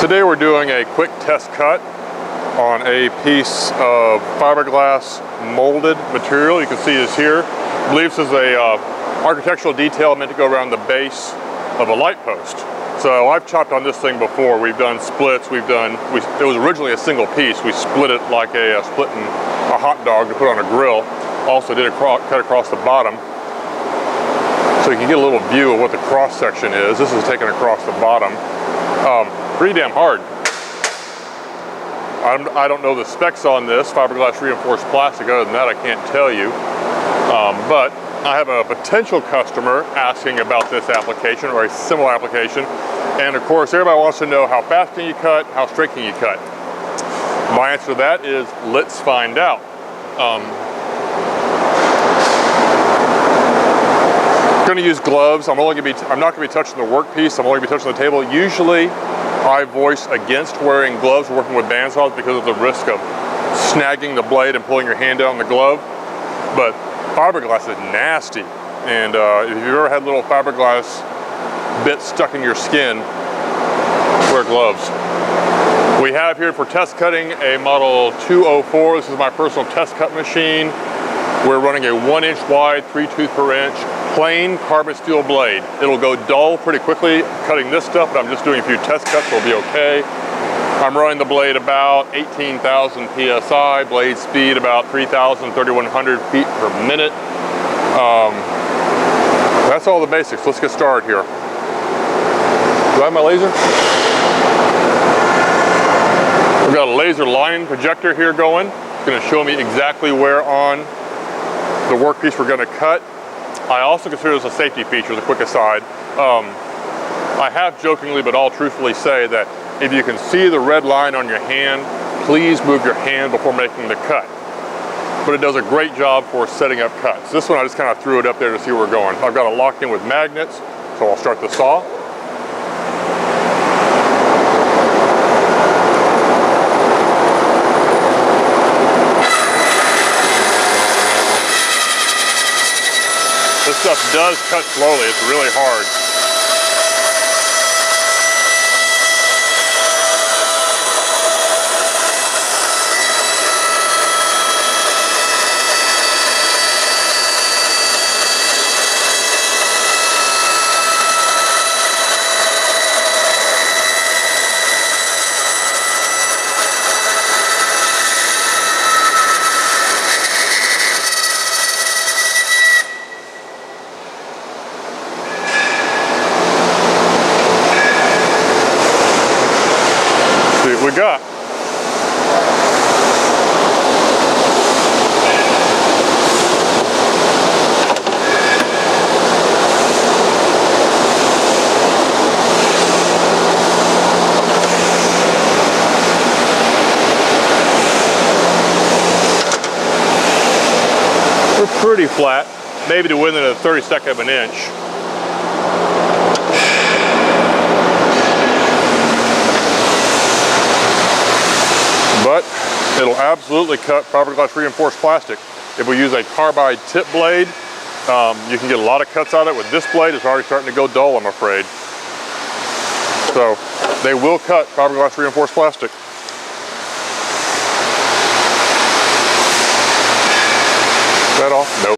Today we're doing a quick test cut on a piece of fiberglass molded material. You can see this here. I believe this is a architectural detail meant to go around the base of a light post. So I've chopped on this thing before. We've done splits. It was originally a single piece. We split it like splitting a hot dog to put on a grill. Also did a cut across the bottom, so you can get a little view of what the cross section is. This is taken across the bottom. Pretty damn hard. I don't know the specs on this fiberglass reinforced plastic. Other than that, I can't tell you. But I have a potential customer asking about this application or a similar application. And of course, everybody wants to know how fast can you cut, how straight can you cut? My answer to that is, let's find out. I'm going to use gloves. I'm not going to be touching the workpiece. I'm only going to be touching the table. Usually, I voice against wearing gloves working with bandsaws because of the risk of snagging the blade and pulling your hand down the glove. But fiberglass is nasty, and if you've ever had little fiberglass bits stuck in your skin, wear gloves. We have here for test cutting a model 204. This is my personal test cut machine. We're running a 1-inch wide, 3/2 per inch, plain carbon steel blade. It'll go dull pretty quickly cutting this stuff, but I'm just doing a few test cuts, so it'll be okay. I'm running the blade about 18,000 PSI, blade speed about 3,000, 3,100 feet per minute. That's all the basics. Let's get started here. Do I have my laser? We've got a laser line projector here going. It's going to show me exactly where on the workpiece we're going to cut. I also consider this a safety feature, as a quick aside. I have jokingly, but all truthfully say that if you can see the red line on your hand, please move your hand before making the cut. But it does a great job for setting up cuts. This one I just kind of threw it up there to see where we're going. I've got it locked in with magnets, so I'll start the saw. This stuff does cut slowly. It's really hard. We got. We're pretty flat, maybe to within a 32nd of an inch. But it'll absolutely cut fiberglass reinforced plastic. If we use a carbide tip blade, you can get a lot of cuts out of it. With this blade, it's already starting to go dull, I'm afraid. So they will cut fiberglass reinforced plastic.